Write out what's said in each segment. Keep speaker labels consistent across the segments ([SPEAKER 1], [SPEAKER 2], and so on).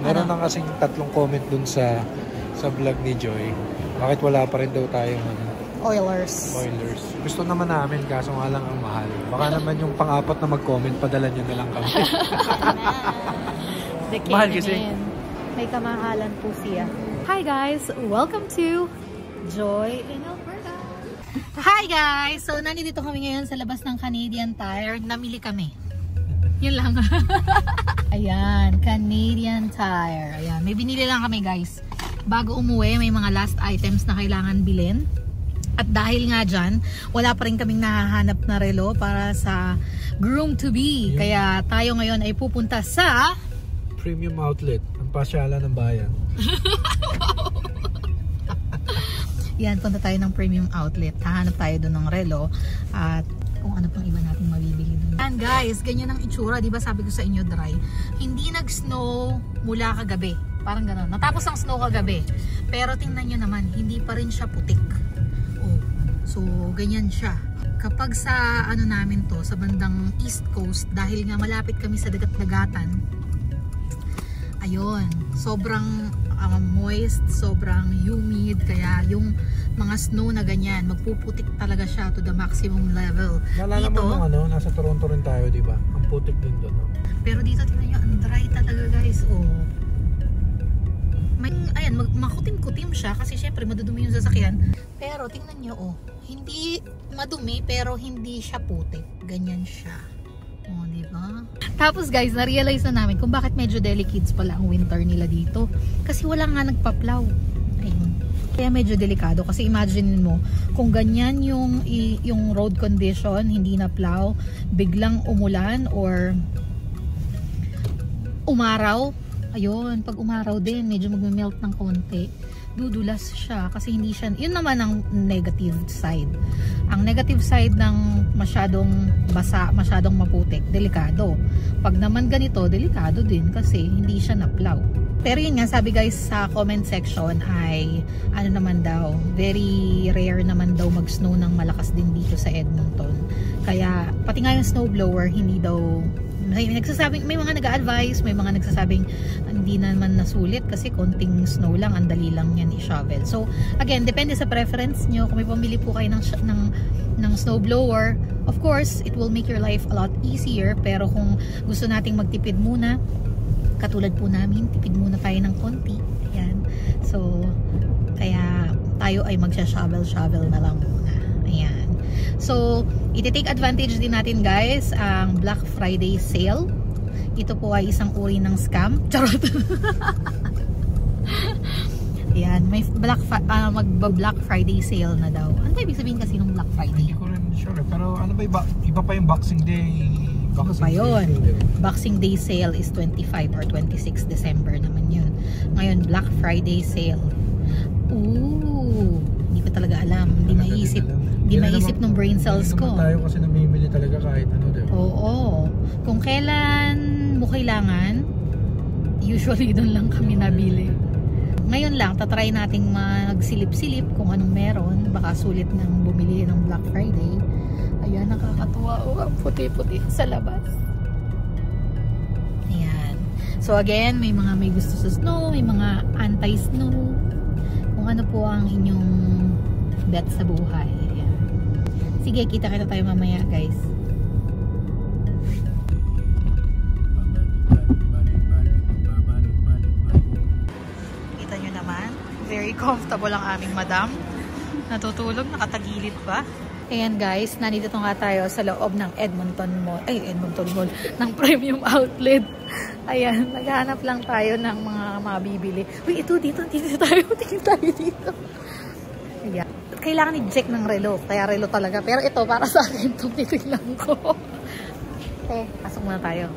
[SPEAKER 1] Meron na kasing 3 comment dun sa vlog ni Joy. Bakit wala pa rin daw tayong
[SPEAKER 2] Oilers.
[SPEAKER 1] Gusto naman namin, kaso nga lang ang mahal. Baka naman yung pang-apat na mag-comment, padala nyo na lang kami. Mahal kasi.
[SPEAKER 2] May kamahalan po siya. Hi guys! Welcome to Joy in Alberta. Hi guys! So, nandito kami ngayon sa labas ng Canadian Tire. Namili kami. Yun lang. Ayan, Canadian Tire. Ayan, may binili lang kami guys. Bago umuwi, may mga last items na kailangan bilhin. At dahil nga dyan, wala pa rin kaming nahahanap na relo para sa groom-to-be. Kaya tayo ngayon ay pupunta sa
[SPEAKER 1] Premium Outlet, ang pasyalan ng bayan.
[SPEAKER 2] Yan, punta tayo ng Premium Outlet. Hahanap tayo doon ng relo at kung ano pang iba natin mabibili doon. And guys, ganyan ang itsura. Diba sabi ko sa inyo, dry. Hindi nag-snow mula kagabi. Parang gano'n. Natapos ang snow kagabi. Pero tingnan nyo naman, hindi pa rin siya putik. Oh, so, ganyan siya. Kapag sa ano namin to, sa bandang East Coast, dahil nga malapit kami sa dagat-dagatan, ayun, sobrang moist, sobrang humid, kaya yung mga snow na ganyan, magpuputik talaga siya to the maximum level.
[SPEAKER 1] Naalala mo nung ano, nasa Toronto rin tayo, di ba? Ang putik din doon. No?
[SPEAKER 2] Pero dito tingnan nyo, ang dry talaga guys. Oh. May, ayan, makutim-kutim siya kasi syempre madudumi yung sasakyan. Pero tingnan nyo, oh, hindi madumi pero hindi siya putik. Ganyan siya. Oh, diba? Tapos guys, na-realize na namin kung bakit medyo delicates pala ang winter nila dito. Kasi wala nga nagpa-plow. Ayun. Kaya medyo delikado kasi imagine mo kung ganyan yung road condition, hindi na plow, biglang umulan or umaraw. Ayun, pag umaraw din, medyo magme-melt ng konti. Dudulas siya kasi hindi siya, yun naman ang negative side. Ang negative side ng masyadong basa, masyadong maputik, delikado. Pag naman ganito, delikado din kasi hindi siya na-plow. Pero yun nga, sabi guys sa comment section ay ano naman daw, very rare naman daw mag-snow ng malakas din dito sa Edmonton. Kaya pati nga yung snowblower, hindi daw may mga nag-a-advise, may mga nagsasabing hindi naman nasulit kasi konting snow lang, ang dali lang yan i-shovel. So again, depende sa preference nyo. Kung may pamili po kayo ng snowblower, of course it will make your life a lot easier. Pero kung gusto nating magtipid muna, katulad po namin, tipid muna tayo ng konti. Ayan. So kaya tayo ay magsha-shovel na lang muna. Ayan. So, iti-take advantage din natin guys ang Black Friday sale. Ito po ay isang uri ng scam. Charot. Ayan, may mag-Black Friday sale na daw. Ano ba ibig sabihin kasi ng Black Friday?
[SPEAKER 1] Hindi ko rin sure. Pero ano ba iba pa yung Boxing Day?
[SPEAKER 2] Boxing Day sale is 25 or 26 December naman yun. Ngayon, Black Friday sale. Ooh, hindi ko talaga alam. Hindi maisip ng brain cells ko.
[SPEAKER 1] Hindi naman tayo kasi namimili talaga kahit ano. Diba?
[SPEAKER 2] Oo. Kung kailan mo kailangan, usually doon lang kami nabili. Ngayon lang, tatry nating magsilip-silip kung anong meron. Baka sulit nang bumili ng Black Friday. Ayan, nakakatuwa. Oh, ang puti-puti sa labas. Ayan. So again, may gusto sa snow, may mga anti-snow. Kung ano po ang inyong bet sa buhay. Ayan. Sige, kita-kita tayo mamaya guys. Kita nyo naman, very comfortable ang aming madam. Natutulog, nakatagilid pa. Ayan guys, nandito nga tayo sa loob ng Edmonton Mall, ng Premium Outlet. Ayan, naghahanap lang tayo ng mga mabibili. Uy, ito dito tayo, tingin tayo dito. Ayan. Kailangan i-check ng relo, kaya relo talaga. Pero ito, para sa akin, itong titignan ko. Okay, pasok muna tayo.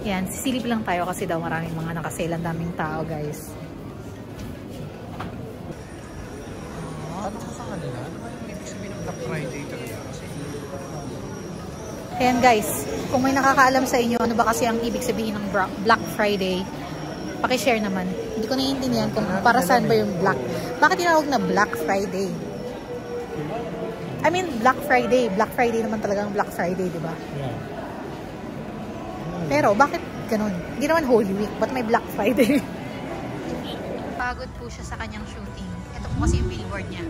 [SPEAKER 2] Ayan, sisilip lang tayo kasi daw maraming mga nakasale, ang daming tao guys. Ayan guys, kung may nakakaalam sa inyo ano ba kasi ang ibig sabihin ng Black Friday, paki-share naman. Hindi ko naiintindihan kung para saan ba yung Black. Bakit tinawag na Black Friday? I mean Black Friday. Black Friday naman talaga ang Black Friday, di ba?
[SPEAKER 1] Yeah.
[SPEAKER 2] Pero bakit ganun. Hindi naman Holy Week, but may Black Friday. Pagod po siya sa kanyang shooting. Ito po kasi yung billboard niya.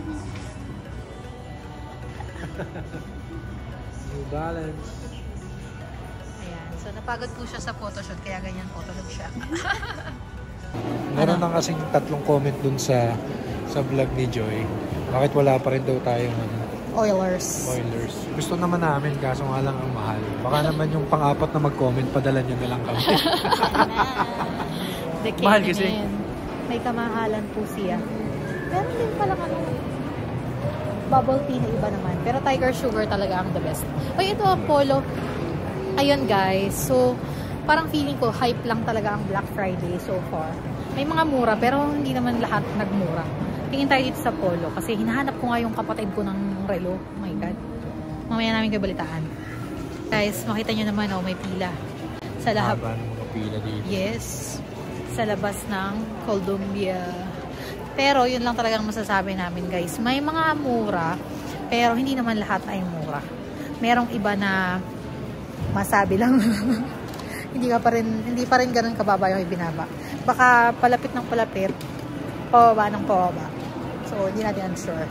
[SPEAKER 1] New Balance.
[SPEAKER 2] Ayan. So, napagod po siya sa photoshoot, kaya ganyan photoshoot siya.
[SPEAKER 1] Meron na kasing 3 comment dun sa vlog ni Joy. Bakit wala pa rin daw tayong
[SPEAKER 2] Oilers.
[SPEAKER 1] Gusto naman namin, kaso nga lang ang mahal. Baka naman yung pang-apat na mag-comment, padala nyo na lang kami. Mahal kasi.
[SPEAKER 2] May kamahalan po siya. Meron din pala bubble tea na iba naman. Pero Tiger Sugar talaga ang the best. Ay, ito ang Polo. Ayun guys. So, parang feeling ko, hype lang talaga ang Black Friday so far. May mga mura, pero hindi naman lahat nagmura. Tingin tayo dito sa Polo kasi hinahanap ko nga yung kapatid ko ng relo. Oh my God. Mamaya namin kabalitaan. Guys, makita nyo naman, oh, may pila. Sa lahat.
[SPEAKER 1] Haba ng mga pila dito.
[SPEAKER 2] Yes. Sa labas ng Colombia. Pero yun lang talagang masasabi namin guys. May mga mura, pero hindi naman lahat ay mura. Merong iba na masabi lang. hindi pa rin ganun kababa yung ibinaba. Baka palapit ng palapit, pababa ng pababa. So, hindi natin unsure.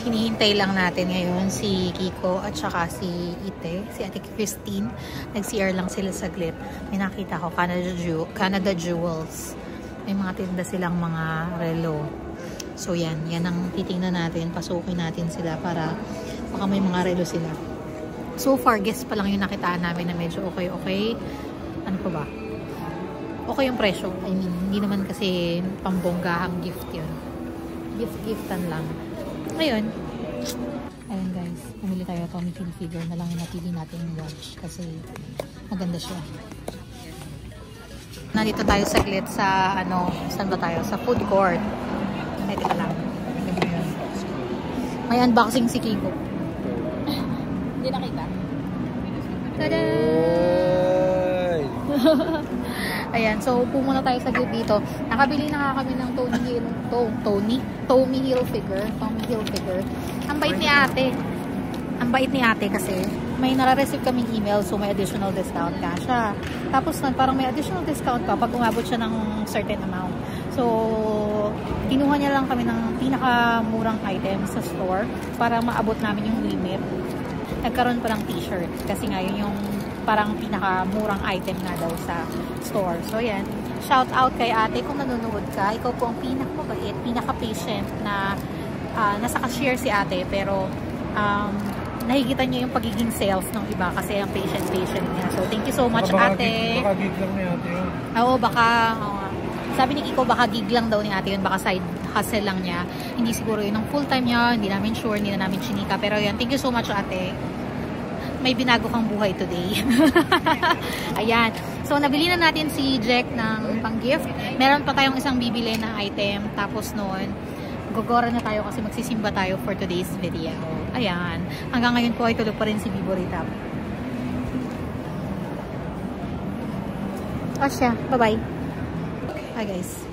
[SPEAKER 2] Hinihintay lang natin ngayon si Kiko at saka si Ite, si Ate Christine. Nag-CR lang sila saglit. May nakita ko, Canada Jewels. May mga tinda silang mga relo. So yan ang titingnan natin. Pasukin natin sila para baka may mga relo sila. So far, guess pa lang yung nakitaan namin na medyo okay. Ano pa ba? Okay yung presyo. I mean, hindi naman kasi pambonggahang gift yun. Giftan lang. Ayun guys, pumili tayo Tommy Hilfiger na lang yung napili natin yung watch kasi maganda siya. Nandito tayo saglit sa saan ba tayo? Sa food court. Ito ka lang. May unboxing si Kiko. Hindi nakita. Tada! Ayan, so upo muna tayo sa group dito. Nakabili na nga kami ng Tommy Hilfiger. Ang bait ni ate kasi may nare-receive kaming email, so may additional discount ka siya. Tapos parang may additional discount pa pag umabot siya ng certain amount. So, kinuha niya lang kami ng pinakamurang item sa store para maabot namin yung limit. Nagkaroon pa ng t-shirt kasi nga yun yung parang pinakamurang item nga daw sa store. So, yan. Shout out kay ate kung nanonood ka. Ikaw po ang pinakamabait, pinaka-patient na nasa cashier si ate. Pero, nahigitan niya yung pagiging sales ng iba kasi ang patient niya. So, thank you so much, ate.
[SPEAKER 1] Baka gig lang ni ate yun.
[SPEAKER 2] Oo, baka. Sabi ni Kiko, baka gig lang daw ni ate yun. Baka side hustle lang niya. Hindi siguro yun ang full-time niya. Hindi namin sure, hindi na namin chinika. Pero yan, thank you so much, ate. May binago kang buhay today. Ayan. So, nabili na natin si Jack ng pang-gift. Meron pa tayong isang bibili na item. Tapos noon, gogora na tayo kasi magsisimba tayo for today's video. Ayan. Hanggang ngayon po ay tulog pa rin si Biborita. O siya. Bye-bye. Bye guys.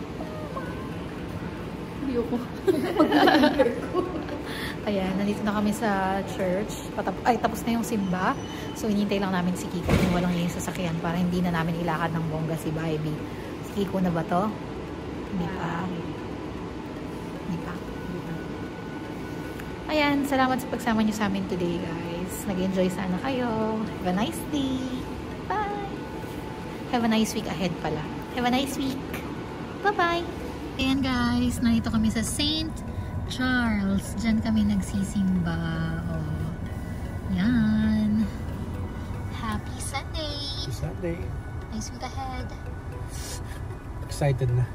[SPEAKER 2] Ayoko. Ayan, nandito na kami sa church. Tapos na yung simba. So, hinihintay lang namin si Kiko kung walang yung sasakyan para hindi na namin ilakad ng bongga si Bybee. Si Kiko na ba to? Hindi pa. Ayan, salamat sa pagsama niyo sa amin today, guys. Nag-enjoy sana kayo. Have a nice day. Bye! Have a nice week ahead pala. Have a nice week. Bye-bye! Ayan, guys. Nandito kami sa St. Charles. Diyan kami nagsisimba. Oh. Yan. Happy Sunday!
[SPEAKER 1] Happy Sunday!
[SPEAKER 2] Nice week ahead.
[SPEAKER 1] Excited na.